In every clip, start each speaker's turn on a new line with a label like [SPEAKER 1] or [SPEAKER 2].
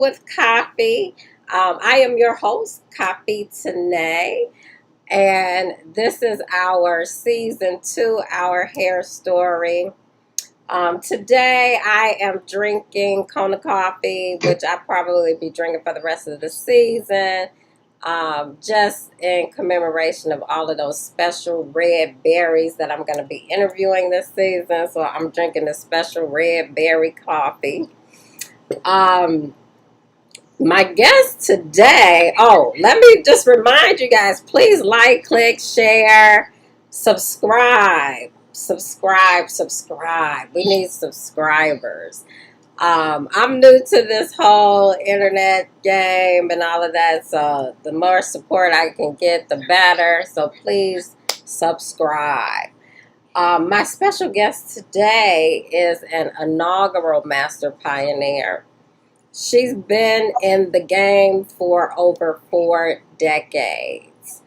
[SPEAKER 1] with Coffee. I am your host, Coffee Tanae, and this is our season 2, our hair story. Today I am drinking Kona coffee, which I'll probably be drinking for the rest of the season, just in commemoration of all of those special red berries that I'm going to be interviewing this season. So I'm drinking the special red berry coffee. Um, my guest today, let me just remind you guys, please like, click, share, subscribe. We need subscribers. I'm new to this whole internet game and all of that, so the more support I can get, the better. So please subscribe. My special guest today is an inaugural master pioneer. She's been in the game for over 4 decades.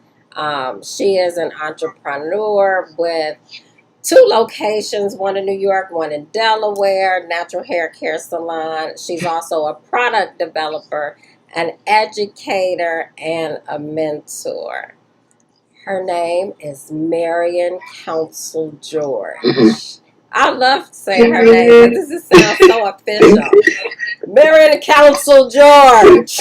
[SPEAKER 1] She is an entrepreneur with 2 locations, one in New York, one in Delaware, natural hair care salon. She's also a product developer, an educator, and a mentor. Her name is Marion Council George. I love saying her name because this sounds so official. Marion Council George.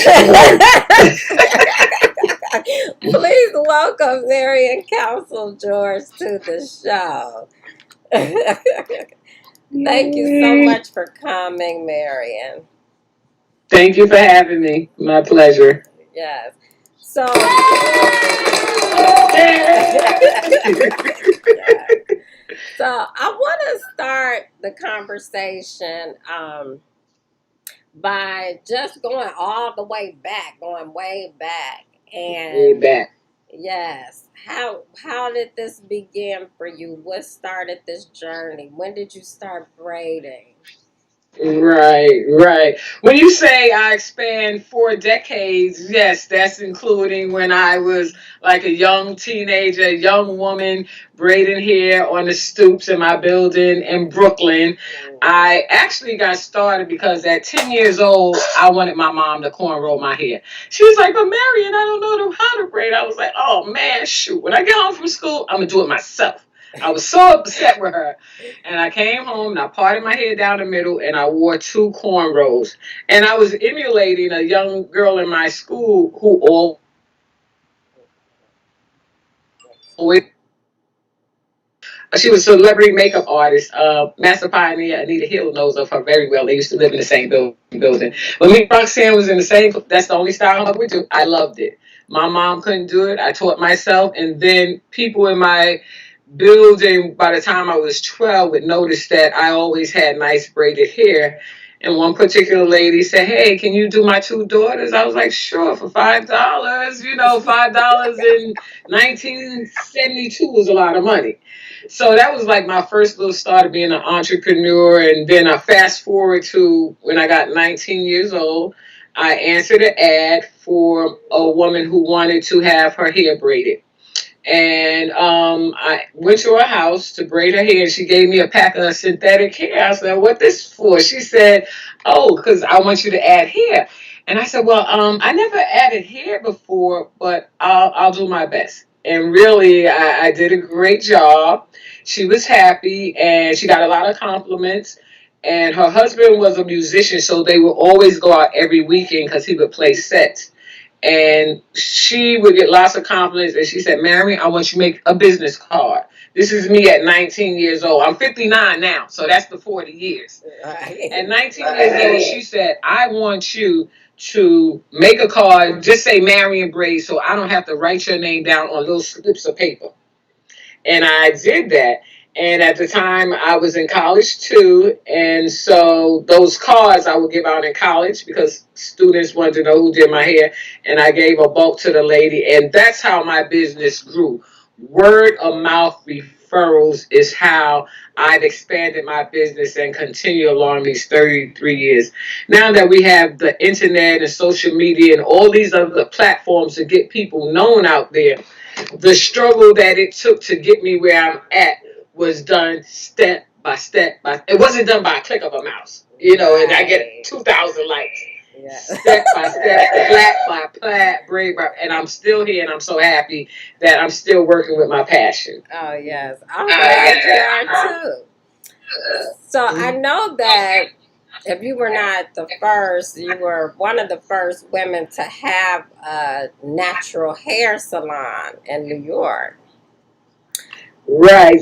[SPEAKER 1] Please welcome Marion Council George to the show. Thank you so much for coming, Marion.
[SPEAKER 2] Thank you for having me. My pleasure.
[SPEAKER 1] Yes. So, so I want to start the conversation by just going all the way back, going way back,
[SPEAKER 2] Way
[SPEAKER 1] and
[SPEAKER 2] back.
[SPEAKER 1] yes, how did this begin for you? What started this journey? When did you start braiding?
[SPEAKER 2] Right. When you say I spanned 4 decades, yes, that's including when I was like a young teenager, young woman braiding hair on the stoops in my building in Brooklyn. I actually got started because at 10 years old, I wanted my mom to cornrow my hair. She was like, "But Marion, I don't know how to braid." I was like, "Oh man, shoot. When I get home from school, I'm going to do it myself." I was so upset with her. And I came home and I parted my hair down the middle and I wore 2 cornrows. And I was emulating a young girl in my school who always, she was a celebrity makeup artist. Master Pioneer Anita Hill knows of her very well. They used to live in the same building. When me and Roxanne was in the same, that's the only style we do. I loved it. My mom couldn't do it. I taught myself. And then people in my building, by the time I was 12, would notice that I always had nice braided hair. And one particular lady said, "Hey, can you do my 2 daughters?" I was like, "Sure, for $5." $5 in 1972 was a lot of money. So that was like my first little start of being an entrepreneur. And then I fast forward to when I got 19 years old, I answered an ad for a woman who wanted to have her hair braided. And I went to her house to braid her hair, and she gave me a pack of synthetic hair. I said, "What this for?" She said, "Oh, because I want you to add hair." And I said, "Well, I never added hair before, but I'll do my best." And really, I did a great job. She was happy, and she got a lot of compliments. And her husband was a musician, so they would always go out every weekend because he would play sets. And she would get lots of compliments. And she said, "Mary, I want you to make a business card." This is me at 19 years old. I'm 59 now, so that's the 40 years.
[SPEAKER 1] Right.
[SPEAKER 2] At 19 years old, she said, "I want you to make a card, just say Marion Braid, so I don't have to write your name down on little slips of paper." And I did that. And at the time, I was in college too. And so those cards I would give out in college because students wanted to know who did my hair. And I gave a bulk to the lady. And that's how my business grew. Word of mouth referrals is how I've expanded my business and continue along these 33 years. Now that we have the internet and social media and all these other platforms to get people known out there, the struggle that it took to get me where I'm at was done step by step. It wasn't done by a click of a mouse, and I get 2,000 likes.
[SPEAKER 1] Yeah.
[SPEAKER 2] step by step, flat by flat, braid by, and I'm still here, and I'm so happy that I'm still working with my passion.
[SPEAKER 1] Oh, yes. I'm glad you are too. So I know that if you were not the first, you were one of the first women to have a natural hair salon in New York.
[SPEAKER 2] Right.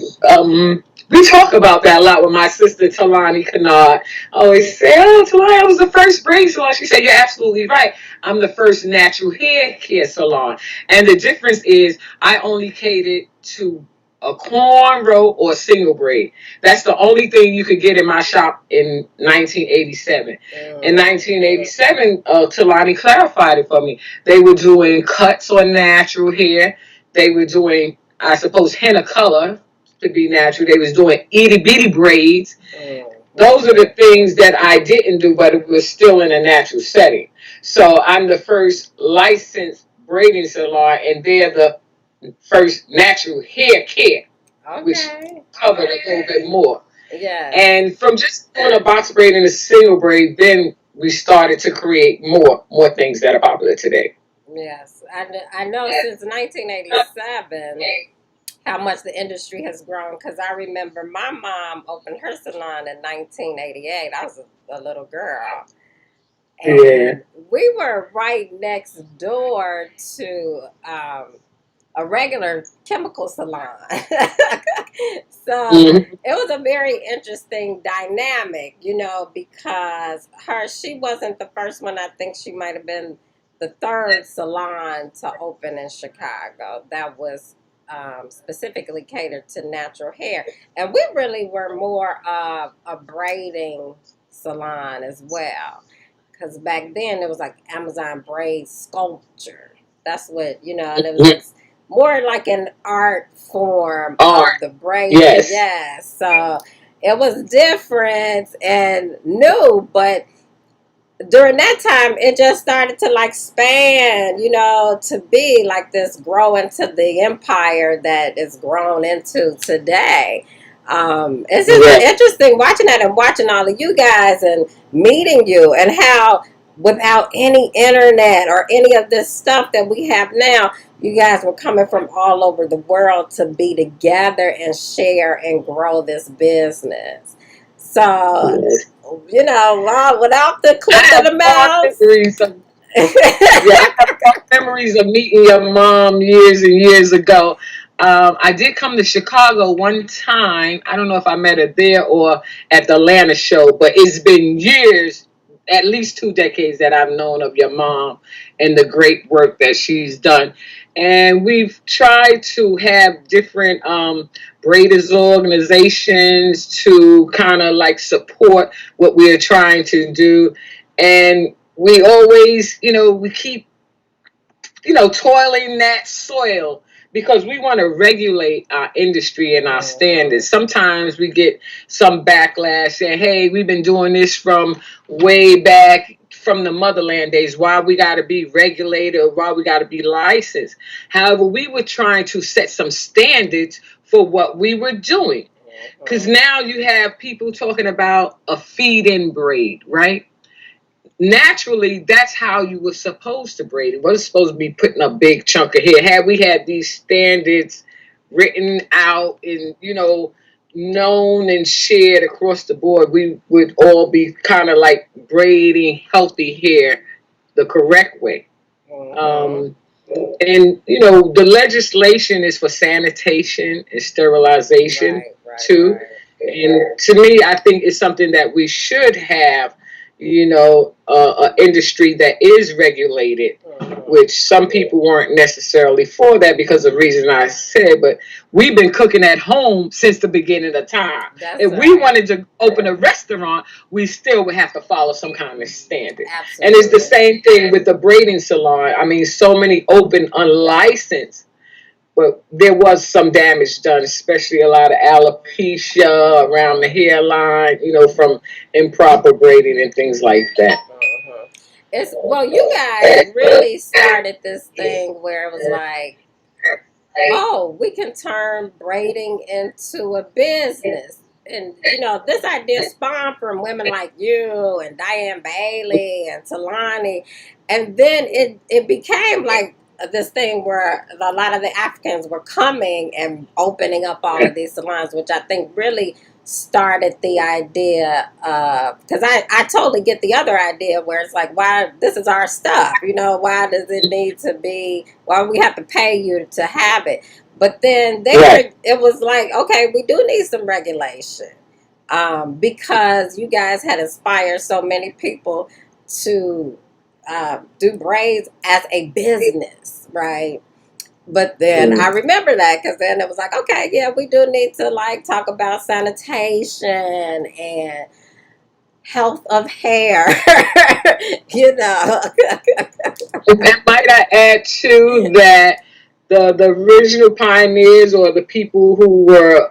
[SPEAKER 2] We talk about that a lot with my sister Talani Kennard. I always say, "Oh, Talani, I was the first braid salon." She said, "You're absolutely right. I'm the first natural hair care salon." And the difference is, I only catered to a cornrow or single braid. That's the only thing you could get in my shop in 1987. In
[SPEAKER 1] Mm.
[SPEAKER 2] 1987, Talani clarified it for me. They were doing cuts on natural hair. They were doing, I suppose, henna color to be natural. They was doing itty bitty braids. Those are the things that I didn't do, but it was still in a natural setting. So I'm the first licensed braiding salon, and they're the first natural hair care, which
[SPEAKER 1] Okay.
[SPEAKER 2] covered a little bit more.
[SPEAKER 1] Yes.
[SPEAKER 2] And from just doing a box braid and a single braid, then we started to create more things that are popular today.
[SPEAKER 1] Yes. I know since 1987 how much the industry has grown because I remember my mom opened her salon in 1988. I was a little girl.
[SPEAKER 2] Yeah.
[SPEAKER 1] And we were right next door to a regular chemical salon. So
[SPEAKER 2] Mm-hmm.
[SPEAKER 1] it was a very interesting dynamic, because she wasn't the first one. I think she might have been the third salon to open in Chicago that was specifically catered to natural hair. And we really were more of a braiding salon as well. Because back then it was like Amazon braid sculpture. That's what, and it was more like an art form of
[SPEAKER 2] Art.
[SPEAKER 1] the braiding.
[SPEAKER 2] Yes.
[SPEAKER 1] Yes. So it was different and new, but during that time it just started to like span, to be like this, grow into the empire that is grown into today. It's just
[SPEAKER 2] Yes.
[SPEAKER 1] interesting watching that and watching all of you guys and meeting you, and how without any internet or any of this stuff that we have now, you guys were coming from all over the world to be together and share and grow this business. So,
[SPEAKER 2] Yes.
[SPEAKER 1] without the
[SPEAKER 2] I
[SPEAKER 1] click of
[SPEAKER 2] have
[SPEAKER 1] the
[SPEAKER 2] fond
[SPEAKER 1] mouse.
[SPEAKER 2] memories of Yeah, I have fond memories of meeting your mom years and years ago. I did come to Chicago one time. I don't know if I met her there or at the Atlanta show, but it's been years, at least 2 decades, that I've known of your mom and the great work that she's done. And we've tried to have different braiders organizations to kind of like support what we're trying to do. And we always, we keep, toiling that soil because we want to regulate our industry and our standards. Sometimes we get some backlash saying, hey, we've been doing this from way back from the motherland days. Why we got to be regulated or why we got to be licensed. However, we were trying to set some standards for what we were doing. Because now you have people talking about a feed-in braid, right? Naturally, that's how you were supposed to braid. It wasn't supposed to be putting a big chunk of hair. Had we had these standards written out and, known and shared across the board, we would all be kind of like braiding healthy hair the correct way.
[SPEAKER 1] Mhm.
[SPEAKER 2] Um, and, the legislation is for sanitation and sterilization
[SPEAKER 1] Right, right,
[SPEAKER 2] too.
[SPEAKER 1] right.
[SPEAKER 2] And to me, I think it's something that we should have, an industry that is regulated,
[SPEAKER 1] Mhm.
[SPEAKER 2] which some people weren't necessarily for that because of the reason I said, but we've been cooking at home since the beginning of time.
[SPEAKER 1] That's
[SPEAKER 2] If we
[SPEAKER 1] right.
[SPEAKER 2] wanted to open a restaurant, we still would have to follow some kind of standard. And it's the
[SPEAKER 1] Absolutely.
[SPEAKER 2] same thing with the braiding salon. I mean, so many open unlicensed, but there was some damage done, especially a lot of alopecia around the hairline, from improper braiding and things like that.
[SPEAKER 1] Mhm. You guys really started this thing where it was like, oh, we can turn braiding into a business. and this idea spawned from women like you and Diane Bailey and Talani, and then it became like this thing where a lot of the Africans were coming and opening up all of these salons, which I think really started the idea of, because I totally get the other idea where it's like, why this is our stuff, why does it need to be, why we have to pay you to have it? But then there it was like, okay, we do need some regulation, because you guys had inspired so many people to do braids as a business, right? But then I remember that, because then it was like, okay, yeah, we do need to like talk about sanitation and health of hair, you know.
[SPEAKER 2] And might I add too that the original pioneers or the people who were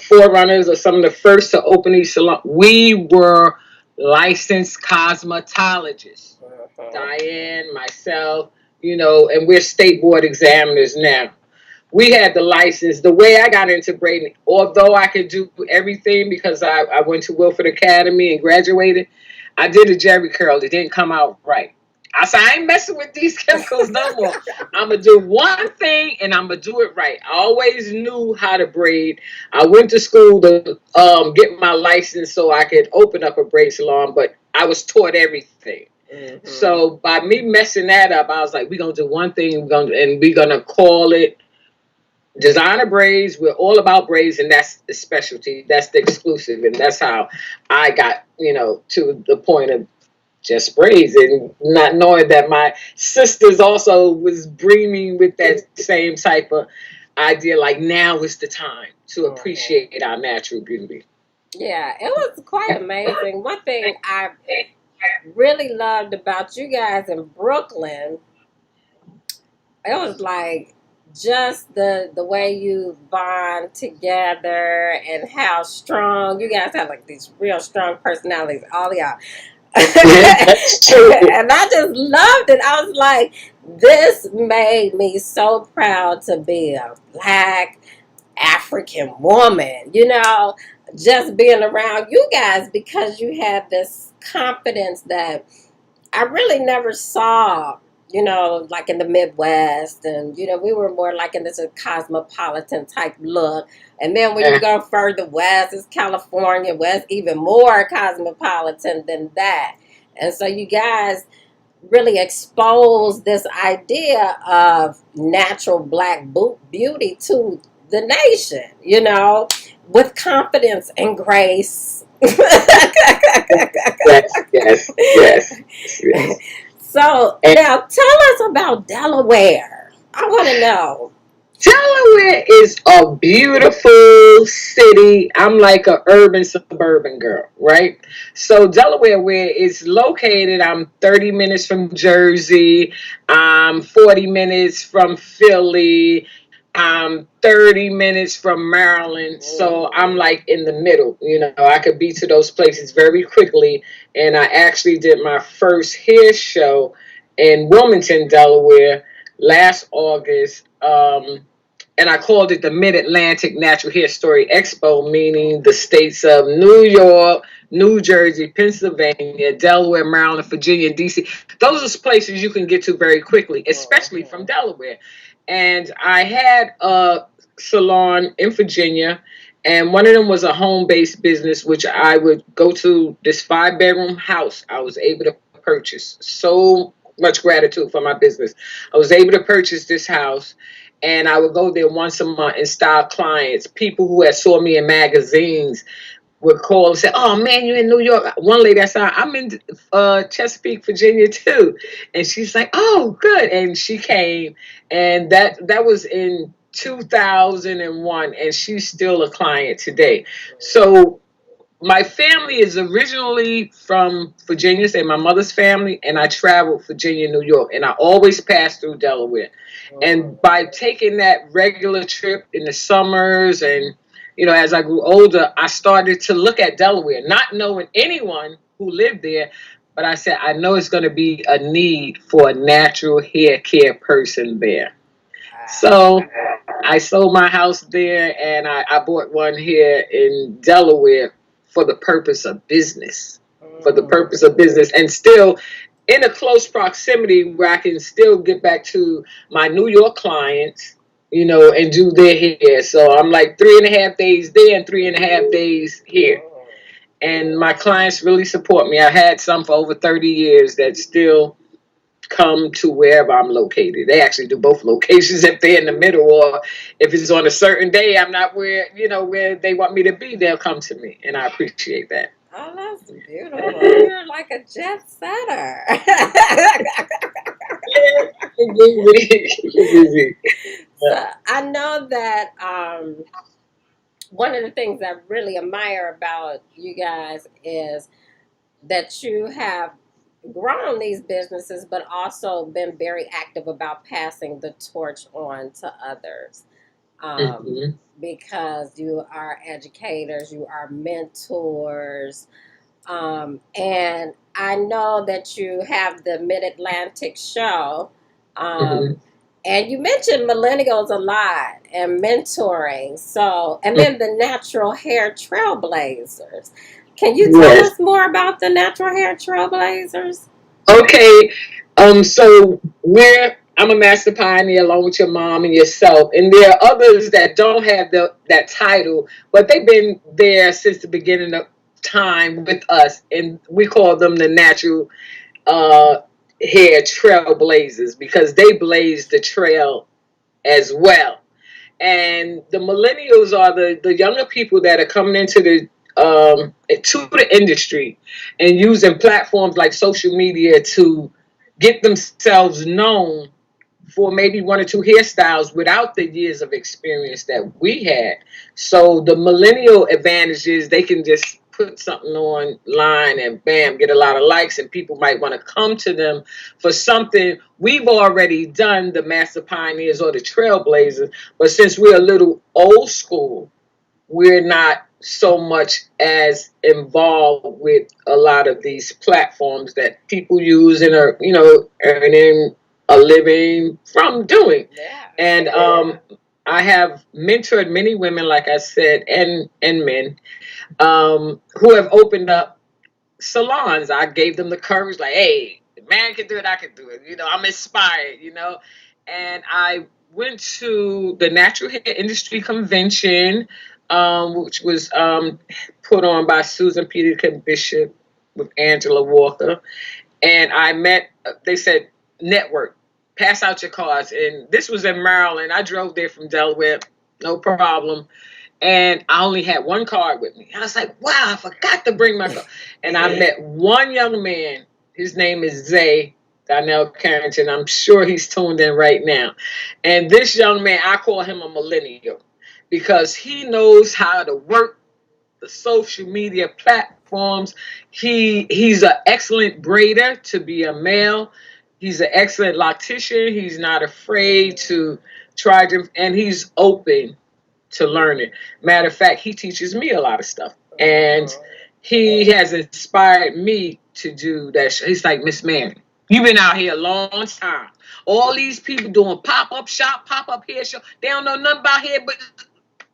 [SPEAKER 2] forerunners or some of the first to open these salons, we were licensed cosmetologists. Diane, myself, and we're state board examiners now. We had the license. The way I got into braiding, although I could do everything because I went to Wilford Academy and graduated, I did a jerry curl. It didn't come out right. I said, I ain't messing with these chemicals no more. I'm going to do one thing and I'm going to do it right. I always knew how to braid. I went to school to get my license so I could open up a braid salon, but I was taught everything. Mm-hmm. So by me messing that up, I was like, we're going to do one thing we're going to call it designer braids. We're all about braids, and that's the specialty. That's the exclusive, and that's how I got, to the point of just braids, and not knowing that my sisters also was dreaming with that same type of idea. Like, now is the time to appreciate our natural beauty.
[SPEAKER 1] Yeah, it was quite amazing. One thing I really loved about you guys in Brooklyn, it was like just the way you bond together and how strong you guys have, like these real strong personalities, all y'all. And I just loved it. I was like, this made me so proud to be a Black African woman, just being around you guys, because you had this confidence that I really never saw, like in the Midwest. And, we were more like in this cosmopolitan type look. And then when you go further west, it's California, West, even more cosmopolitan than that. And so you guys really exposed this idea of natural Black beauty to the nation, with confidence and grace.
[SPEAKER 2] Yes.
[SPEAKER 1] So now tell us about Delaware. I want to know.
[SPEAKER 2] Delaware is a beautiful city. I'm like a urban suburban girl, right? So Delaware, where it's located, I'm 30 minutes from Jersey, 40 minutes from Philly, 30 minutes from Maryland. So I'm like in the middle. I could be to those places very quickly. And I actually did my first hair show in Wilmington, Delaware last August. And I called it the Mid-Atlantic Natural Hair Story Expo, meaning the states of New York, New Jersey, Pennsylvania, Delaware, Maryland, Virginia, D.C. Those are places you can get to very quickly, especially from Delaware. And I had a salon in Virginia, and one of them was a home-based business, which I would go to this 5-bedroom house I was able to purchase. So much gratitude for my business. I was able to purchase this house, and I would go there once a month and style clients. People who had saw me in magazines would call and say, "Oh man, you're in New York." One lady I saw, "I'm in Chesapeake, Virginia too," and she's like, "Oh, good." And she came, and that was in 2001, and she's still a client today. So my family is originally from Virginia, say my mother's family, and I traveled Virginia, New York, and I always passed through Delaware. And by taking that regular trip in the summers and, as I grew older, I started to look at Delaware, not knowing anyone who lived there, but I said, I know it's going to be a need for a natural hair care person there. So I sold my house there, and I bought one here in Delaware for the purpose of business. For the purpose of business, and still in a close proximity where I can still get back to my New York clients, and do their hair. So I'm like 3.5 days there and 3.5 days here. And my clients really support me. I had some for over 30 years that still come to wherever I'm located. They actually do both locations if they're in the middle, or if it's on a certain day I'm not where they want me to be, they'll come to me, and I appreciate that.
[SPEAKER 1] Oh, that's beautiful. You're like a jet setter. So I know that one of the things I really admire about you guys is that you have grown these businesses, but also been very active about passing the torch on to others.
[SPEAKER 2] Mhm.
[SPEAKER 1] Because you are educators, you are mentors, and I know that you have the Mid Atlantic show. Um,
[SPEAKER 2] Mhm.
[SPEAKER 1] and you mentioned millennials a lot and mentoring. So, and then the natural hair trailblazers. Can you tell
[SPEAKER 2] Yes.
[SPEAKER 1] us more about the natural hair trailblazers?
[SPEAKER 2] Okay. So I'm a master pioneer along with your mom and yourself, and there are others that don't have that title, but they've been there since the beginning of time with us, and we call them the natural uh, hair trailblazers because they blaze the trail as well. And the millennials are the younger people that are coming to the industry and using platforms like social media to get themselves known for maybe one or two hairstyles without the years of experience that we had. So the millennial advantage is they can just put something online and bam, get a lot of likes, and people might want to come to them for something we've already done, the master pioneers or the trailblazers. But since we're a little old school, we're not so much as involved with a lot of these platforms that people use and are, earning a living from doing.
[SPEAKER 1] Yeah.
[SPEAKER 2] And I have mentored many women, like I said, and men who have opened up salons. I gave them the courage, like, hey, the man can do it, I can do it. I'm inspired. And I went to the Natural Hair Industry Convention, which was put on by Susan Peterkin Bishop with Angela Walker. And I met, they said, network, pass out your cards. And this was in Maryland. I drove there from Delaware, no problem. And I only had one card with me. I was like, wow, I forgot to bring my card. And I met one young man. His name is Zay Donnell Carrington. I'm sure he's tuned in right now. And this young man, I call him a millennial because he knows how to work the social media platforms. He's an excellent braider to be a male. He's an excellent loctician. He's not afraid to try to, and he's open to learning. Matter of fact, he teaches me a lot of stuff, and he has inspired me to do that. He's like, Miss Mary, you've been out here a long time. All these people doing pop-up shop, pop-up hair show. They don't know nothing about hair, but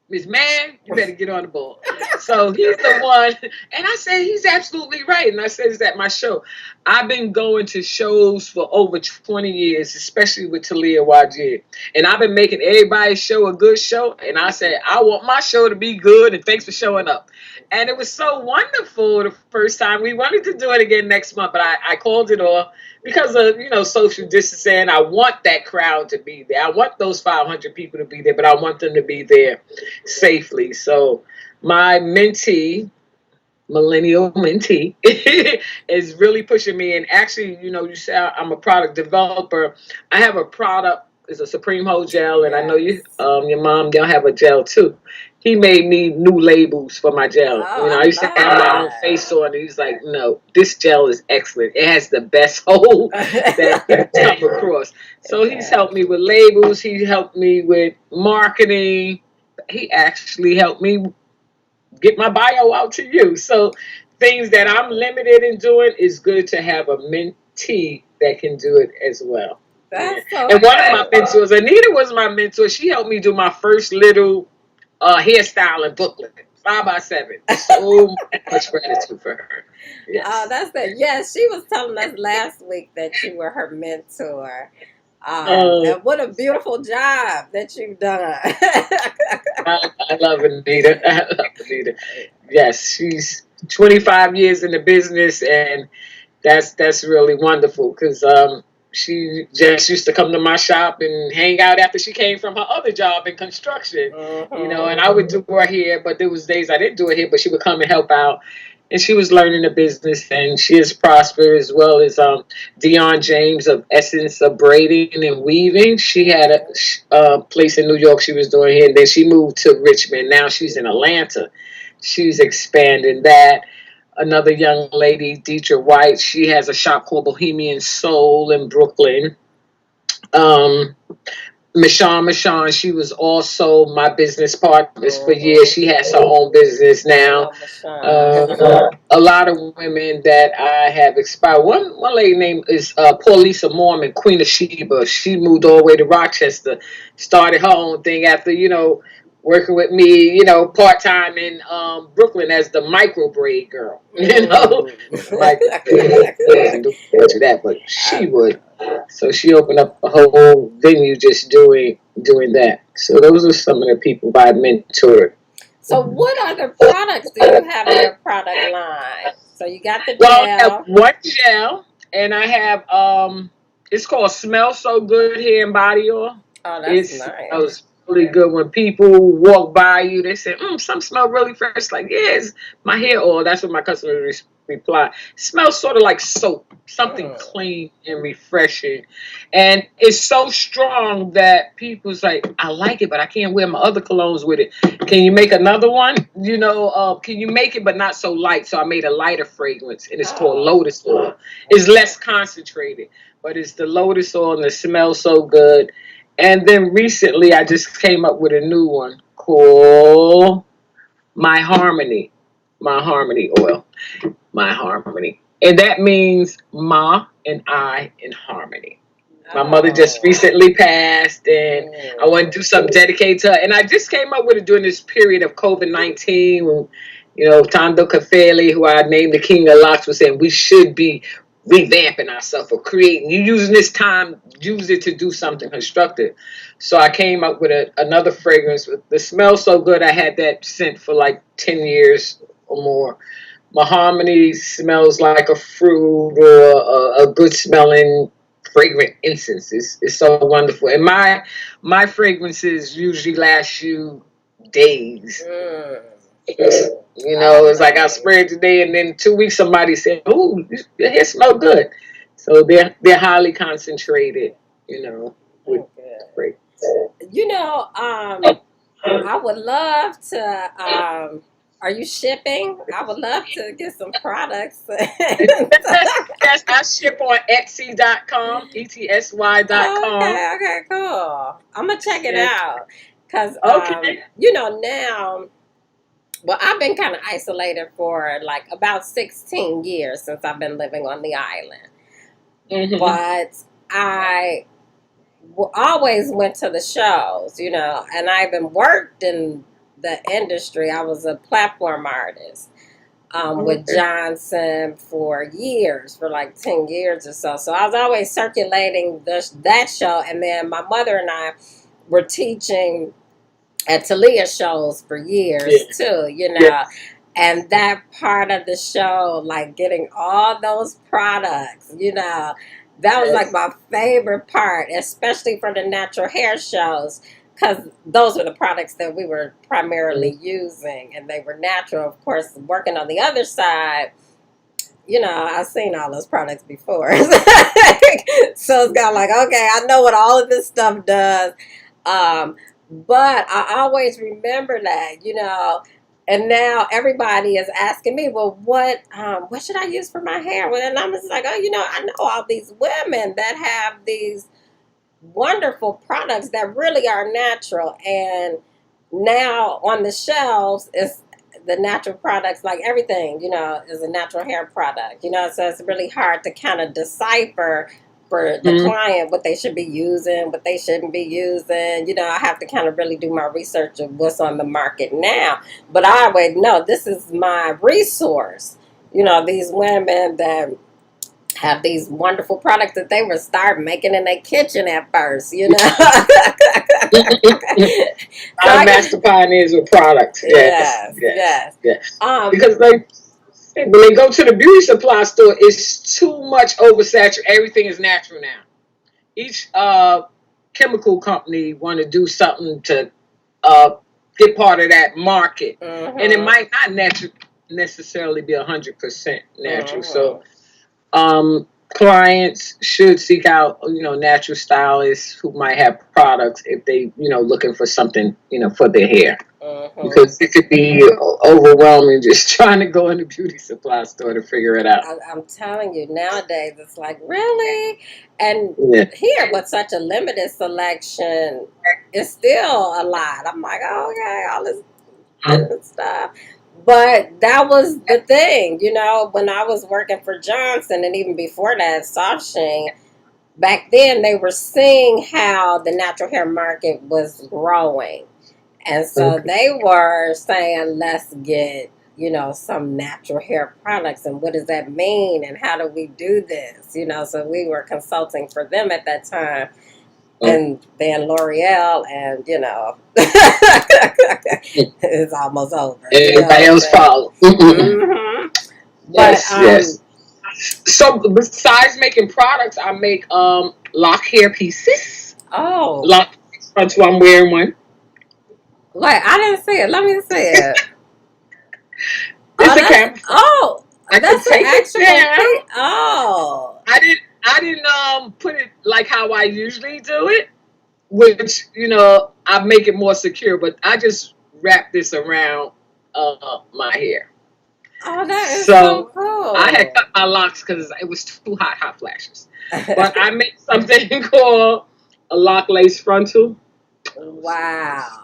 [SPEAKER 2] Miss Man, you better get on the ball. So he's the one. And I said, he's absolutely right. And I said, it's at my show. I've been going to shows for over 20 years, especially with Talia Wajid. And I've been making everybody's show a good show. And I said, I want my show to be good. And thanks for showing up. And it was so wonderful the first time. We wanted to do it again next month, but I called it off because of social distancing. I want that crowd to be there. I want those 500 people to be there, but I want them to be there safely. So my millennial mentee, is really pushing me. And actually, you say I'm a product developer. I have a product. It's a Supreme Hold gel, and I know your mom, y'all have a gel too. He made me new labels for my gel.
[SPEAKER 1] Oh,
[SPEAKER 2] I
[SPEAKER 1] I
[SPEAKER 2] used to
[SPEAKER 1] love
[SPEAKER 2] have my own face on it. He's like, no, this gel is excellent. It has the best hold that you come across. So he's helped me with labels. He helped me with marketing. He actually helped me get my bio out to you. So things that I'm limited in doing, is good to have a mentee that can do it as well.
[SPEAKER 1] That's so
[SPEAKER 2] And one of my
[SPEAKER 1] funny.
[SPEAKER 2] mentors, Anita was my mentor. She helped me do my first little hairstyling booklet, 5x7. So much gratitude for her.
[SPEAKER 1] Oh,
[SPEAKER 2] Yes.
[SPEAKER 1] that's it. Yes, she was telling us last week that you were her mentor.
[SPEAKER 2] Oh,
[SPEAKER 1] And what a beautiful job that you've done.
[SPEAKER 2] I love Anita. I love Anita. Yes, she's 25 years in the business, and that's really wonderful because she just used to come to my shop and hang out after she came from her other job in construction,
[SPEAKER 1] Hmm.
[SPEAKER 2] and I would do her hair, but there was days I didn't do her hair, but she would come and help out. And she was learning the business, and she is prosperous as well as Dion James of Essence of Braiding and Weaving. She had a place in New York she was doing here, and then she moved to Richmond. Now she's in Atlanta. She's expanding that. Another young lady, Deidre White, she has a shop called Bohemian Soul in Brooklyn. Um, Michonne, she was also my business partner for years.
[SPEAKER 1] Hmm.
[SPEAKER 2] She has her own business
[SPEAKER 1] I
[SPEAKER 2] now.
[SPEAKER 1] know Michonne.
[SPEAKER 2] A lot of women that I have inspired. One lady named is Paulisa Mormon, Queen of Sheba. She moved all the way to Rochester, started her own thing after working with me, part time in Brooklyn as the micro braid girl.
[SPEAKER 1] Mm.
[SPEAKER 2] Micro braid doesn't do much of that, but
[SPEAKER 1] I
[SPEAKER 2] she would. So she opened up a whole venue just doing that. So those are some of the people I mentored.
[SPEAKER 1] So, what other products do you have in your product line? So, you got the
[SPEAKER 2] Well, I have
[SPEAKER 1] gel.
[SPEAKER 2] one gel, and I have it's called Smell So Good Hair and Body Oil.
[SPEAKER 1] Oh,
[SPEAKER 2] It
[SPEAKER 1] that's nice.
[SPEAKER 2] smells really good when people walk by you. They say, some smell really fresh. Like, yeah, it's my hair oil. That's what my customers reply. Smells sort of like soap, something
[SPEAKER 1] Mm.
[SPEAKER 2] clean and refreshing. And it's so strong that people's like, I like it, but I can't wear my other colognes with it. Can you make another one? Can you make it but not so light? So I made a lighter fragrance, and it's called
[SPEAKER 1] Oh,
[SPEAKER 2] Lotus Oil. It's
[SPEAKER 1] okay.
[SPEAKER 2] less concentrated, but it's the Lotus Oil, and it smells so good. And then recently, I just came up with a new one called My Harmony. My Harmony Oil. My Harmony. And that means Ma and I in harmony. My mother just
[SPEAKER 1] Oh.
[SPEAKER 2] recently passed, and I
[SPEAKER 1] Mm.
[SPEAKER 2] want to do something dedicated to her. And I just came up with it during this period of COVID-19 when, Tondo Kafeli, who I named the King of Locks, was saying we should be revamping ourselves or creating. You using this time, use it to do something constructive. So I came up with another fragrance. The smell so good, I had that scent for like 10 years or more. Mahogany smells like a fruit or a good smelling fragrant incense. It's so wonderful. And my fragrances usually last you days.
[SPEAKER 1] Mm. Oh,
[SPEAKER 2] It's like I
[SPEAKER 1] nice.
[SPEAKER 2] spray it today, and then 2 weeks somebody said, "Oh, your hair smell good." So they're highly concentrated. With
[SPEAKER 1] Oh, good.
[SPEAKER 2] fragrance.
[SPEAKER 1] You know, I would love to. Are you shipping? I would love to get some products.
[SPEAKER 2] Yes, I ship on Etsy.com, ETSY.com.
[SPEAKER 1] Okay, okay, cool. I'm gonna check it
[SPEAKER 2] And
[SPEAKER 1] out because
[SPEAKER 2] okay.
[SPEAKER 1] now. Well, I've been kind of isolated for like about 16 years since I've been living on the island,
[SPEAKER 2] Hmm.
[SPEAKER 1] but I always went to the shows, and I even worked in the industry. I was a platform artist with
[SPEAKER 2] Okay.
[SPEAKER 1] Johnson for years, for like 10 years or so. So I was always circulating that show. And then my mother and I were teaching at Talia shows for years
[SPEAKER 2] Yeah.
[SPEAKER 1] too,
[SPEAKER 2] Yeah.
[SPEAKER 1] And that part of the show, like getting all those products, that was like
[SPEAKER 2] Yes.
[SPEAKER 1] my favorite part, especially for the natural hair shows, because those were the products that we were primarily using, and they were natural. Of course, working on the other side, I've seen all those products before. So it's got like, okay, I know what all of this stuff does. Um, but I always remember that, and now everybody is asking me, well, what should I use for my hair? Well, and I'm just like, oh, I know all these women that have these wonderful products that really are natural, and now on the shelves is the natural products, like everything, is a natural hair product, so it's really hard to kind of decipher for the client what they should be using, what they shouldn't be using. I have to kind of really do my research of what's on the market now. But I always know this is my resource. These women that have these wonderful products that they would start making in their kitchen at first.
[SPEAKER 2] Our master pioneers with products. Yes,
[SPEAKER 1] yes.
[SPEAKER 2] Because when they go to the beauty supply store, it's too much oversaturated. Everything is natural now. Each chemical company want to do something to get part of that market, and it might not necessarily be 100% natural. So clients should seek out natural stylists who might have products if they looking for something for their hair. Because it could be overwhelming just trying to go in the beauty supply store to figure it out.
[SPEAKER 1] I'm telling you, nowadays it's like, really? And here, with such a limited selection, it's still a lot. I'm like, oh, okay, all this good stuff. But that was the thing, when I was working for Johnson, and even before that, Soft Sheen, back then they were seeing how the natural hair market was growing. And so they were saying, let's get, some natural hair products. And what does that mean? And how do we do this? So we were consulting for them at that time. And then L'Oreal, and, it's almost over.
[SPEAKER 2] Everybody else follow. Yes. So besides making products, I make lock hair pieces.
[SPEAKER 1] Oh.
[SPEAKER 2] Lock. That's why I'm wearing one.
[SPEAKER 1] Wait, I didn't see it. Let me see it.
[SPEAKER 2] It's a camera.
[SPEAKER 1] Oh, that's an actual
[SPEAKER 2] piece.
[SPEAKER 1] Oh.
[SPEAKER 2] I didn't put it like how I usually do it, which I make it more secure. But I just wrap this around my hair.
[SPEAKER 1] Oh, that is so cool.
[SPEAKER 2] I had cut my locks because it was too hot flashes. But I made something called a lock lace frontal.
[SPEAKER 1] Wow.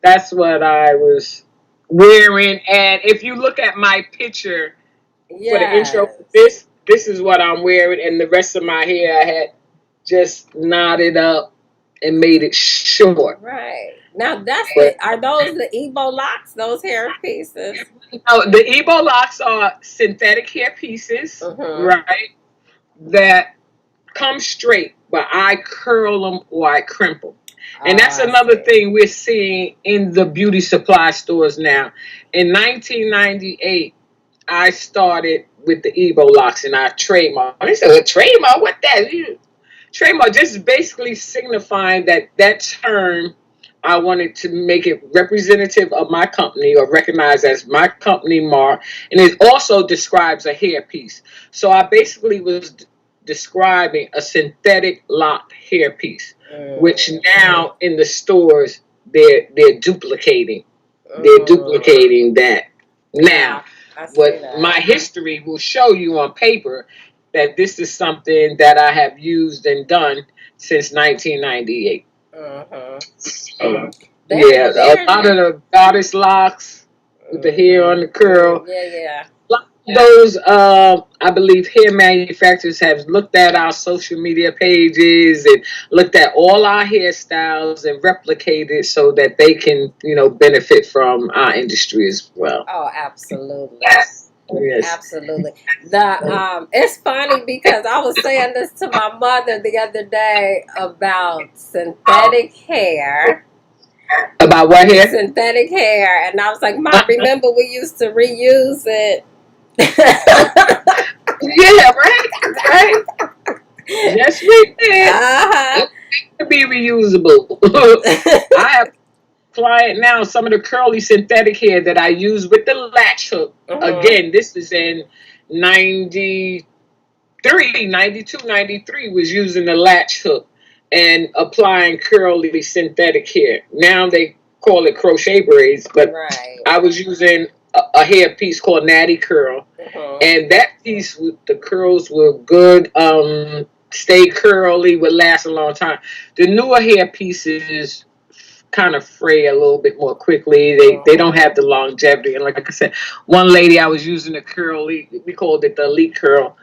[SPEAKER 2] That's what I was wearing. And if you look at my picture for the intro for this is what I'm wearing. And the rest of my hair I had just knotted up and made it short.
[SPEAKER 1] Right. Now are those the Ebo locks, those hair pieces?
[SPEAKER 2] No, the Ebo locks are synthetic hair pieces, right? That come straight, but I curl them or I crimp them. And that's another thing we're seeing in the beauty supply stores now. In 1998, I started with the Ebo locks and I trademarked. They said, well, trademark? What that? Trademark just basically signifying that term. I wanted to make it representative of my company or recognized as my company mark. And it also describes a hair piece. So I basically was describing a synthetic locked hair piece, which now in the stores they're duplicating. They're duplicating that now. But my history will show you on paper that this is something that I have used and done since 1998. A lot of the goddess locks with the hair on the curl. Those, I believe, hair manufacturers have looked at our social media pages and looked at all our hairstyles and replicated so that they can, benefit from our industry as well.
[SPEAKER 1] Oh, absolutely. Yes. Absolutely. It's funny because I was saying this to my mother the other day about synthetic hair.
[SPEAKER 2] About what hair?
[SPEAKER 1] Synthetic hair. And I was like, Mom, remember we used to reuse it.
[SPEAKER 2] Yeah, right. Yes, we did. It could be reusable. I have a client now, some of the curly synthetic hair that I use with the latch hook. Again, this is in 92, 93 was using the latch hook and applying curly synthetic hair. Now they call it crochet braids, but I was using a hair piece called Natty Curl. And that piece, the curls were good, stay curly, would last a long time. The newer hair pieces kind of fray a little bit more quickly. They don't have the longevity. And like I said, one lady I was using the curly, we called it the elite curl.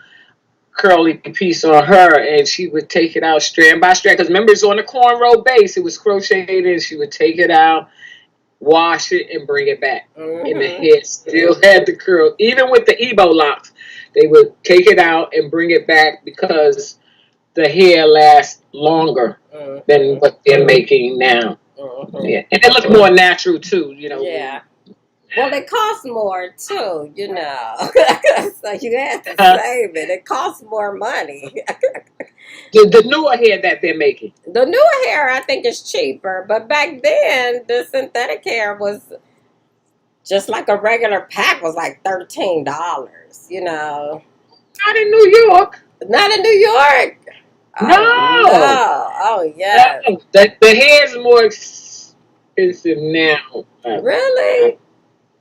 [SPEAKER 2] curly piece on her, and she would take it out strand by strand. Because remember, it's on the cornrow base. It was crocheted, and she would take it out, wash it, and bring it back. And the
[SPEAKER 1] Mm-hmm.
[SPEAKER 2] head still had the curl. Even with the Ebo locks, they would take it out and bring it back because the hair lasts longer than
[SPEAKER 1] Mm-hmm.
[SPEAKER 2] what they're making now.
[SPEAKER 1] Mm-hmm.
[SPEAKER 2] Yeah, and it looks more natural too. You know.
[SPEAKER 1] Yeah. Well, it costs more too, you know. So you have to
[SPEAKER 2] Uh,
[SPEAKER 1] save it. It costs more money.
[SPEAKER 2] the newer hair that they're making.
[SPEAKER 1] The newer hair, I think, is cheaper, but back then the synthetic hair was just like a regular pack was like $13. You know,
[SPEAKER 2] Not in New York.
[SPEAKER 1] not in New York. Oh
[SPEAKER 2] No.
[SPEAKER 1] no! Oh yes.
[SPEAKER 2] No. The hair is more expensive now.
[SPEAKER 1] Really?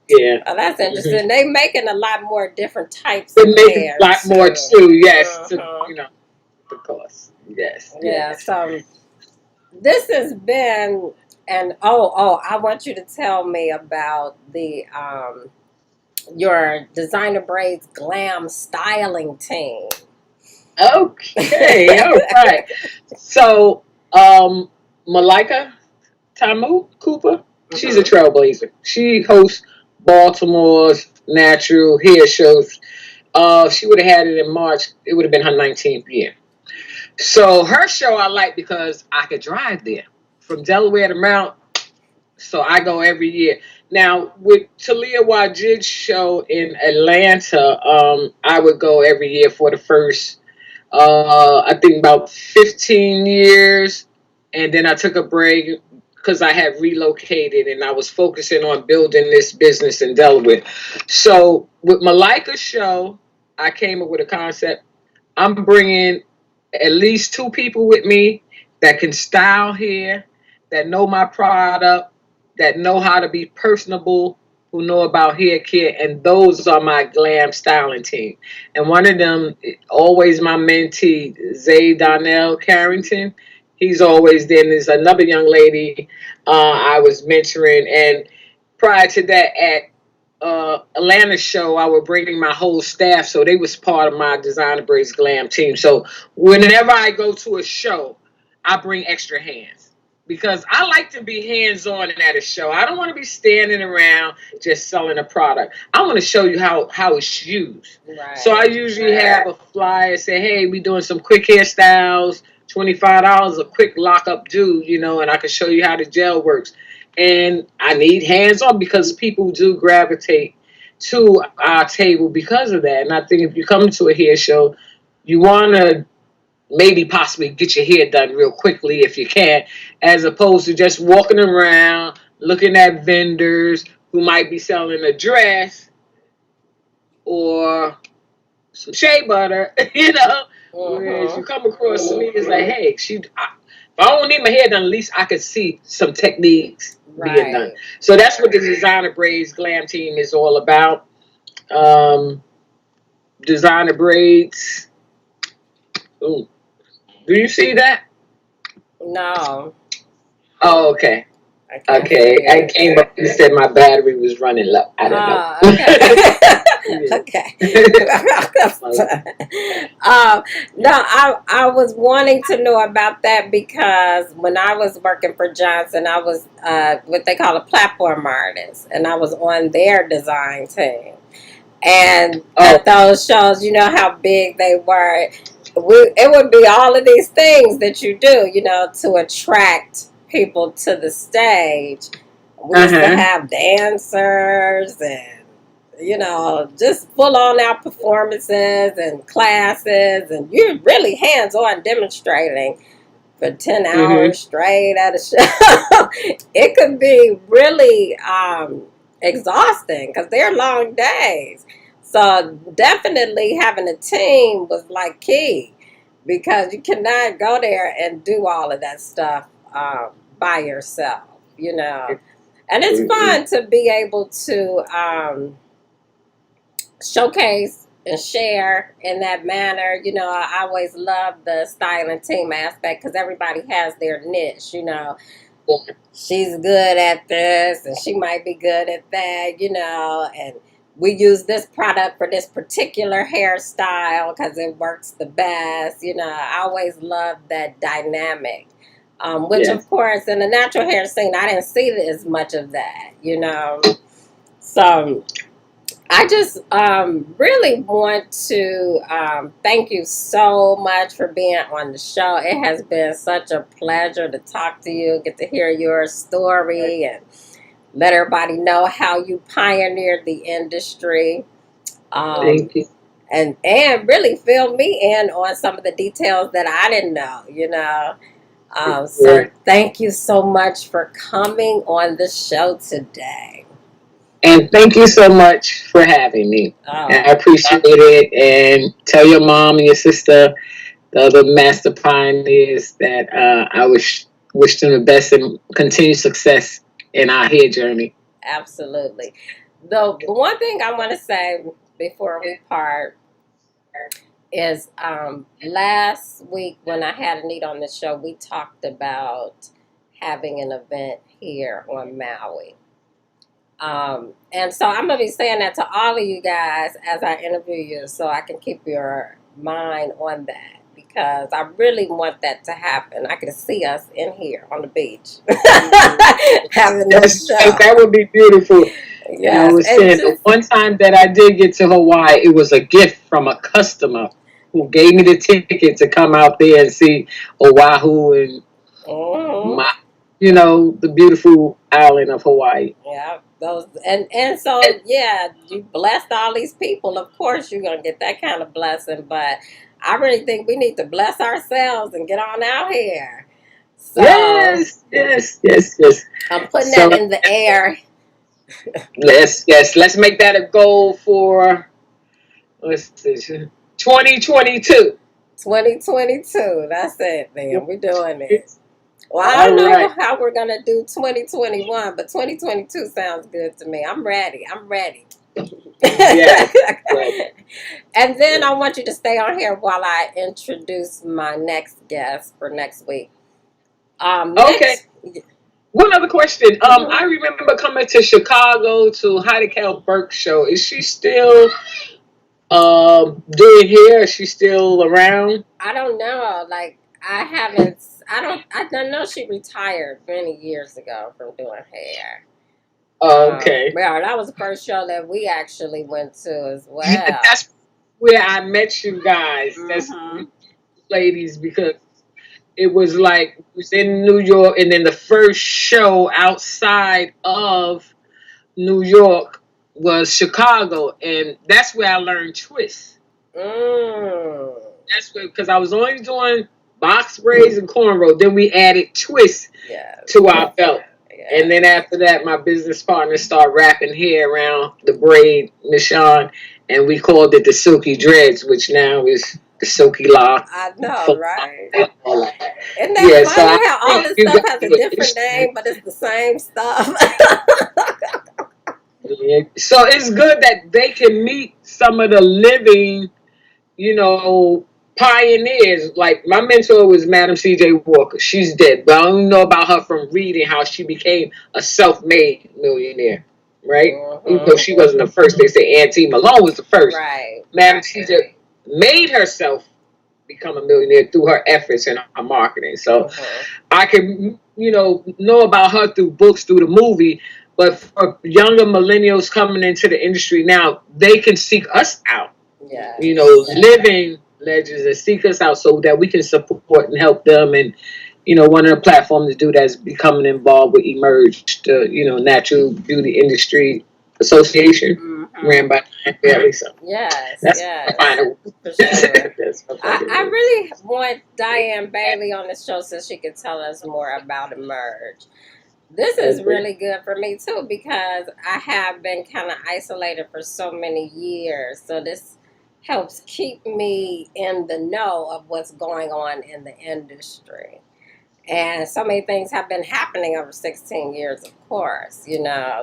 [SPEAKER 2] Yeah.
[SPEAKER 1] Oh, that's
[SPEAKER 2] Mm-hmm.
[SPEAKER 1] interesting. They making a lot more different types
[SPEAKER 2] They
[SPEAKER 1] of
[SPEAKER 2] make a
[SPEAKER 1] hair
[SPEAKER 2] lot more
[SPEAKER 1] too.
[SPEAKER 2] too. Yes. To,
[SPEAKER 1] Uh-huh.
[SPEAKER 2] the cost. Yes.
[SPEAKER 1] Yeah.
[SPEAKER 2] Yes.
[SPEAKER 1] So this has been, and I want you to tell me about the your designer braids glam styling team.
[SPEAKER 2] Okay. All right. So, Malika Tamu Cooper, she's a
[SPEAKER 1] Hmm.
[SPEAKER 2] trailblazer. She hosts Baltimore's natural hair shows. She would have had it in March. It would have been her 19th year. So her show I like because I could drive there from Delaware to Mount. So I go every year. Now with Talia Wajid's show in Atlanta, I would go every year for the first, I think about 15 years, and then I took a break because I had relocated and I was focusing on building this business in Delaware. So with Malika's show, I came up with a concept. I'm bringing at least two people with me that can style hair, that know my product, that know how to be personable, who know about hair care, and those are my glam styling team. And one of them, always my mentee, Zay Donnell Carrington. He's always there. And there's another young lady I was mentoring, and prior to that, at Atlanta show, I was bringing my whole staff, so they was part of my Designer Braids Glam team. So whenever I go to a show, I bring extra hands because I like to be hands on at a show. I don't want to be standing around just selling a product. I want to show you how it's used. So I
[SPEAKER 1] Right.
[SPEAKER 2] usually have a flyer say, "Hey, we doing some quick hairstyles, $25 a quick lock up do, and I can show you how the gel works." And I need hands on because people do gravitate to our table because of that. And I think if you come to a hair show, you want to maybe possibly get your hair done real quickly if you can, as opposed to just walking around looking at vendors who might be selling a dress or some shea butter, Whereas you
[SPEAKER 1] Mm-hmm.
[SPEAKER 2] come across to me, it's like, hey, if I don't need my hair done, at least I could see some techniques being done.
[SPEAKER 1] Right.
[SPEAKER 2] So that's what the Designer Braids Glam team is all about. Um, Designer Braids. Ooh, do you see that?
[SPEAKER 1] No,
[SPEAKER 2] Oh, okay.
[SPEAKER 1] I can't see
[SPEAKER 2] Okay. I
[SPEAKER 1] it.
[SPEAKER 2] came up and said my battery was running low. I don't know.
[SPEAKER 1] Okay.
[SPEAKER 2] Yeah.
[SPEAKER 1] Okay. No, I was wanting to know about that because when I was working for Johnson, I was what they call a platform artist, and I was on their design team. And
[SPEAKER 2] Oh,
[SPEAKER 1] at those shows, you know how big they were. It would be all of these things that you do, to attract people to the stage. We used to
[SPEAKER 2] uh-huh.
[SPEAKER 1] have dancers and, just full on out performances and classes. And you're really hands on demonstrating for 10
[SPEAKER 2] Mm-hmm.
[SPEAKER 1] hours straight at a show. It could be really exhausting because they're long days. So definitely having a team was like key because you cannot go there and do all of that stuff by yourself, And it's fun to be able to showcase and share in that manner. I always love the styling team aspect because everybody has their niche. She's good at this and she might be good at that, and we use this product for this particular hairstyle because it works the best. I always love that dynamic. Which,
[SPEAKER 2] Yes.
[SPEAKER 1] of course, in the natural hair scene, I didn't see as much of that. So I just really want to thank you so much for being on the show. It has been such a pleasure to talk to you, get to hear your story, and let everybody know how you pioneered the industry.
[SPEAKER 2] Thank you.
[SPEAKER 1] And really fill me in on some of the details that I didn't know. So thank you so much for coming on the show today.
[SPEAKER 2] And thank you so much for having me. I
[SPEAKER 1] Oh,
[SPEAKER 2] appreciate it. And tell your mom and your sister, the other master pioneers, that I wish them the best and continued success in our hair journey.
[SPEAKER 1] absolutely. The one thing I want to say before we part is last week when I had Anita on the show, we talked about having an event here on Maui. And so I'm going to be saying that to all of you guys as I interview you so I can keep your mind on that because I really want that to happen. I can see us in here on the beach having this show.
[SPEAKER 2] That would be beautiful. And I
[SPEAKER 1] Yes.
[SPEAKER 2] was
[SPEAKER 1] And
[SPEAKER 2] saying the one time that I did get to Hawaii, it was a gift from a customer who gave me the ticket to come out there and see Oahu and
[SPEAKER 1] mhm.
[SPEAKER 2] the beautiful island of Hawaii.
[SPEAKER 1] Yeah, those and so yeah, you blessed all these people. Of course, you're gonna get that kind of blessing. But I really think we need to bless ourselves and get on out here. So
[SPEAKER 2] Yes.
[SPEAKER 1] I'm putting
[SPEAKER 2] So
[SPEAKER 1] that in the air.
[SPEAKER 2] let's make that a goal for let's see, 2022.
[SPEAKER 1] 2022. That's it. Then we're doing it. Well, I don't
[SPEAKER 2] All
[SPEAKER 1] know
[SPEAKER 2] right.
[SPEAKER 1] how we're gonna do 2021, but 2022 sounds good to me. I'm ready. I'm ready.
[SPEAKER 2] Yes.
[SPEAKER 1] And then I want you to stay on here while I introduce my next guest for next week.
[SPEAKER 2] Okay.
[SPEAKER 1] Next,
[SPEAKER 2] One other question.
[SPEAKER 1] mhm.
[SPEAKER 2] I remember coming to Chicago to Heidi Cal Burke's show. Is she still doing hair? Is she still around?
[SPEAKER 1] I don't know. Like I haven't. I don't know. She retired many years ago from doing hair.
[SPEAKER 2] Okay.
[SPEAKER 1] Well, that was the first show that we actually went to as
[SPEAKER 2] Yeah,
[SPEAKER 1] well.
[SPEAKER 2] that's where I met you guys. That's
[SPEAKER 1] Hmm.
[SPEAKER 2] ladies because it was like it was in New York, and then the first show outside of New York was Chicago, and that's where I learned twist.
[SPEAKER 1] Mm.
[SPEAKER 2] That's where because I was only doing box braids and cornrow. Then we added twist
[SPEAKER 1] Yes.
[SPEAKER 2] to our belt. And then
[SPEAKER 1] Yes.
[SPEAKER 2] after that, my business partner started wrapping hair around the braid, Michonne, and we called it the Silky Dreads, which now is the Silky Lock.
[SPEAKER 1] I know, right? Isn't that
[SPEAKER 2] Yeah, so I
[SPEAKER 1] funny how all
[SPEAKER 2] think
[SPEAKER 1] this
[SPEAKER 2] you
[SPEAKER 1] stuff
[SPEAKER 2] got
[SPEAKER 1] has a
[SPEAKER 2] the
[SPEAKER 1] different name, but it's the same stuff?
[SPEAKER 2] yeah. So it's good that they can meet some of the living, pioneers. Like my mentor was Madam C.J. Walker. She's dead, but I only know about her from reading how she became a self-made millionaire, right? Even though
[SPEAKER 1] Hmm.
[SPEAKER 2] she wasn't the first. They say Auntie Malone was the first.
[SPEAKER 1] Right.
[SPEAKER 2] Madam C.J. made herself become a millionaire through her efforts and her marketing. So
[SPEAKER 1] Hmm.
[SPEAKER 2] I can, know about her through books, through the movie. But for younger millennials coming into the industry now, they can seek us out,
[SPEAKER 1] Yes.
[SPEAKER 2] living legends and seek us out so that we can support and help them. And, one of the platforms to do that is becoming involved with Emerge, the, Natural Beauty Industry Association,
[SPEAKER 1] Hmm.
[SPEAKER 2] ran by Bailey. So
[SPEAKER 1] Yes.
[SPEAKER 2] that's my
[SPEAKER 1] Yes.
[SPEAKER 2] final.
[SPEAKER 1] For sure.
[SPEAKER 2] That's my
[SPEAKER 1] I
[SPEAKER 2] final.
[SPEAKER 1] really want Diane Bailey on the show so she could tell us more about Emerge. This is
[SPEAKER 2] Okay.
[SPEAKER 1] really good for me too because I have been kind of isolated for so many years. So this helps keep me in the know of what's going on in the industry. And so many things have been happening over 16 years, of course.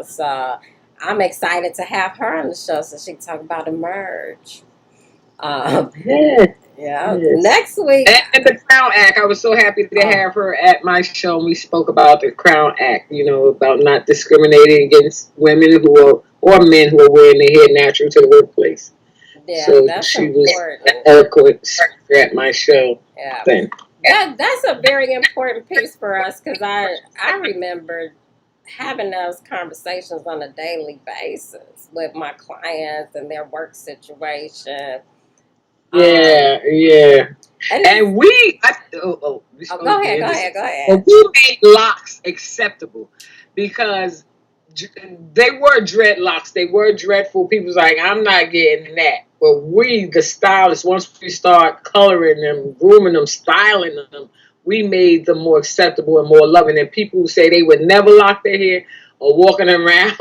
[SPEAKER 1] So I'm excited to have her on the show so she can talk about Emerge. Um,
[SPEAKER 2] Yeah.
[SPEAKER 1] Yeah.
[SPEAKER 2] Yes.
[SPEAKER 1] Next week.
[SPEAKER 2] And the Crown Act. I was so happy to
[SPEAKER 1] Oh,
[SPEAKER 2] have her at my show. And we spoke about the Crown Act, about not discriminating against women or men who are wearing their hair natural to the workplace.
[SPEAKER 1] yeah,
[SPEAKER 2] So
[SPEAKER 1] that's
[SPEAKER 2] she was
[SPEAKER 1] important.
[SPEAKER 2] eloquent at my show
[SPEAKER 1] Yeah.
[SPEAKER 2] then.
[SPEAKER 1] That's a very important piece for us because I remember having those conversations on a daily basis with my clients and their work situation. Um,
[SPEAKER 2] Yeah, yeah.
[SPEAKER 1] and it's
[SPEAKER 2] And we
[SPEAKER 1] oh,
[SPEAKER 2] supposed to be in
[SPEAKER 1] go
[SPEAKER 2] this.
[SPEAKER 1] ahead, go
[SPEAKER 2] But
[SPEAKER 1] ahead.
[SPEAKER 2] we made locks acceptable because they were dreadlocks. They were dreadful. People's like, I'm not getting that. But we, the stylists, once we start coloring them, grooming them, styling them, we made them more acceptable and more loving. And people who say they would never lock their hair or walking around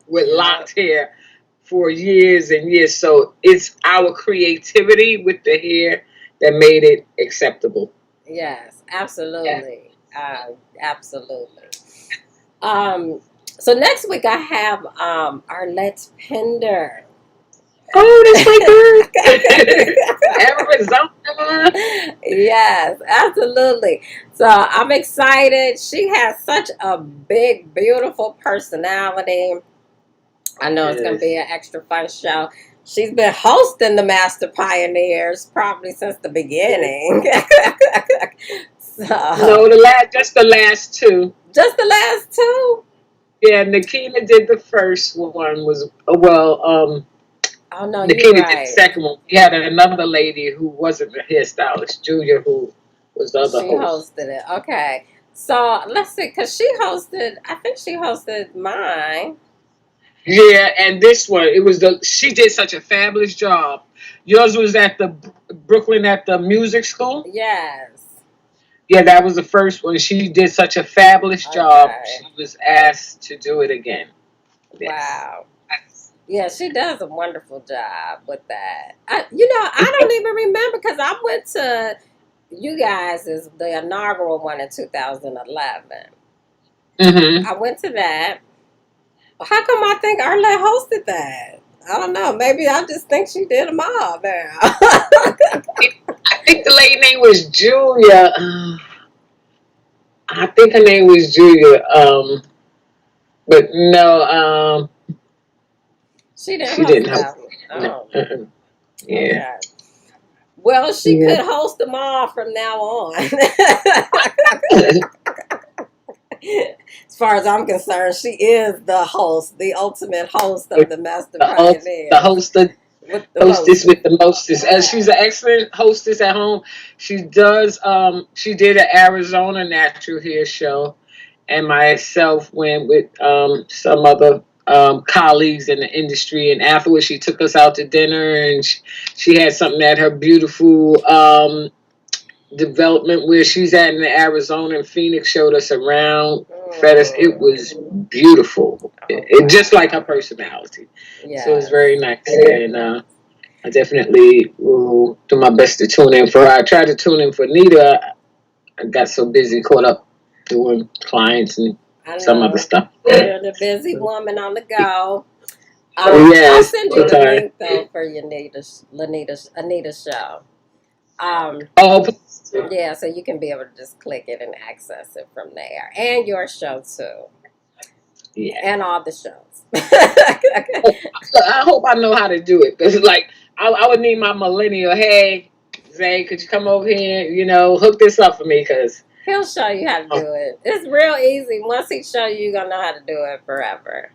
[SPEAKER 2] with
[SPEAKER 1] Yeah.
[SPEAKER 2] locked hair for years and years. So it's our creativity with the hair that made it acceptable.
[SPEAKER 1] Yes,
[SPEAKER 2] Yeah.
[SPEAKER 1] absolutely. Absolutely. Um, so next week I have our Let's Pender.
[SPEAKER 2] Oh, that's my girl. Arizona.
[SPEAKER 1] Yes, absolutely. So I'm excited. She has such a big, beautiful personality. I know it's going to be
[SPEAKER 2] Yes.
[SPEAKER 1] an extra fun show. She's been hosting the Master Pioneers probably since the beginning. So
[SPEAKER 2] No, just the last two.
[SPEAKER 1] just the last two.
[SPEAKER 2] Yeah, Nikita did the first one.
[SPEAKER 1] Oh no, you're
[SPEAKER 2] Nikita did the
[SPEAKER 1] right.
[SPEAKER 2] second one. We had another lady who wasn't a hairstylist, Julia, who was the other
[SPEAKER 1] She
[SPEAKER 2] host.
[SPEAKER 1] hosted it. Okay. So let's see, because she hosted, I think she hosted mine.
[SPEAKER 2] Yeah, and this one, she did such a fabulous job. Yours was at the Brooklyn at the music school.
[SPEAKER 1] Yes.
[SPEAKER 2] Yeah, that was the first one. She did such a fabulous job.
[SPEAKER 1] Okay.
[SPEAKER 2] She was asked to do it again. Yes.
[SPEAKER 1] Wow. Yeah, she does a wonderful job with that. I don't even remember because I went to you guys is the inaugural one in 2011.
[SPEAKER 2] Mm-hmm.
[SPEAKER 1] I went to that. How come I think Arlette hosted that? I don't know. Maybe I just think she did them all now.
[SPEAKER 2] I think the lady name was Julia. I think her name was Julia. But no,
[SPEAKER 1] She didn't
[SPEAKER 2] she
[SPEAKER 1] host
[SPEAKER 2] didn't host.
[SPEAKER 1] that one.
[SPEAKER 2] No.
[SPEAKER 1] Oh,
[SPEAKER 2] Uh-uh. Yeah.
[SPEAKER 1] okay. Well, she
[SPEAKER 2] Yeah.
[SPEAKER 1] could host them all from now on. As far as I'm concerned, she is the host, the ultimate host of the Master
[SPEAKER 2] The
[SPEAKER 1] Pioneers
[SPEAKER 2] host of
[SPEAKER 1] with the
[SPEAKER 2] hostess with
[SPEAKER 1] mostest.
[SPEAKER 2] the mostest. She's
[SPEAKER 1] Yeah.
[SPEAKER 2] an excellent hostess at home. She did an Arizona natural hair show, and myself went with some other colleagues in the industry, and afterwards she took us out to dinner, and she had something at her beautiful development where she's at in Arizona, and Phoenix showed us around, fed us. It
[SPEAKER 1] Mm.
[SPEAKER 2] was beautiful.
[SPEAKER 1] Oh,
[SPEAKER 2] It just like her
[SPEAKER 1] wow.
[SPEAKER 2] personality. So it was
[SPEAKER 1] Yes.
[SPEAKER 2] very nice. And I definitely will do my best to tune in for her. I tried to tune in for Nita. I got so busy, caught up doing clients and
[SPEAKER 1] I
[SPEAKER 2] some other
[SPEAKER 1] know.
[SPEAKER 2] stuff.
[SPEAKER 1] You're the busy woman on the go. I'll
[SPEAKER 2] Yes,
[SPEAKER 1] send you
[SPEAKER 2] so
[SPEAKER 1] the
[SPEAKER 2] tired.
[SPEAKER 1] link though for your Anita show. Um,
[SPEAKER 2] Oh,
[SPEAKER 1] yeah, so you can be able to just click it and access it from there, and your show too,
[SPEAKER 2] yeah.
[SPEAKER 1] and all the shows.
[SPEAKER 2] Oh, I hope I know how to do it because, like, I would need my millennial. Hey, Zay, could you come over here? Hook this up for me because.
[SPEAKER 1] He'll show you how to do it. It's real easy. Once he show you, you're gonna know how to do it forever.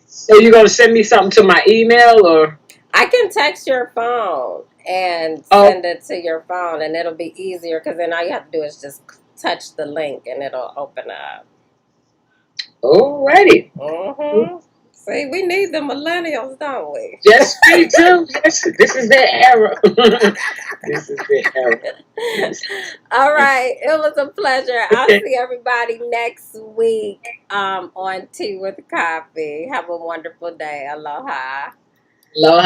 [SPEAKER 2] So you're gonna send me something to my email or?
[SPEAKER 1] I can text your phone and
[SPEAKER 2] Oh,
[SPEAKER 1] send it to your phone, and it'll be easier because then all you have to do is just touch the link, and it'll open up.
[SPEAKER 2] alrighty.
[SPEAKER 1] See, we need the millennials, don't we?
[SPEAKER 2] Yes, we do. Yes, this is their era. This is their era. Yes.
[SPEAKER 1] All right. It was a pleasure. I'll
[SPEAKER 2] Okay.
[SPEAKER 1] see everybody next week on Tea with Coffee. Have a wonderful day. Aloha.
[SPEAKER 2] Aloha.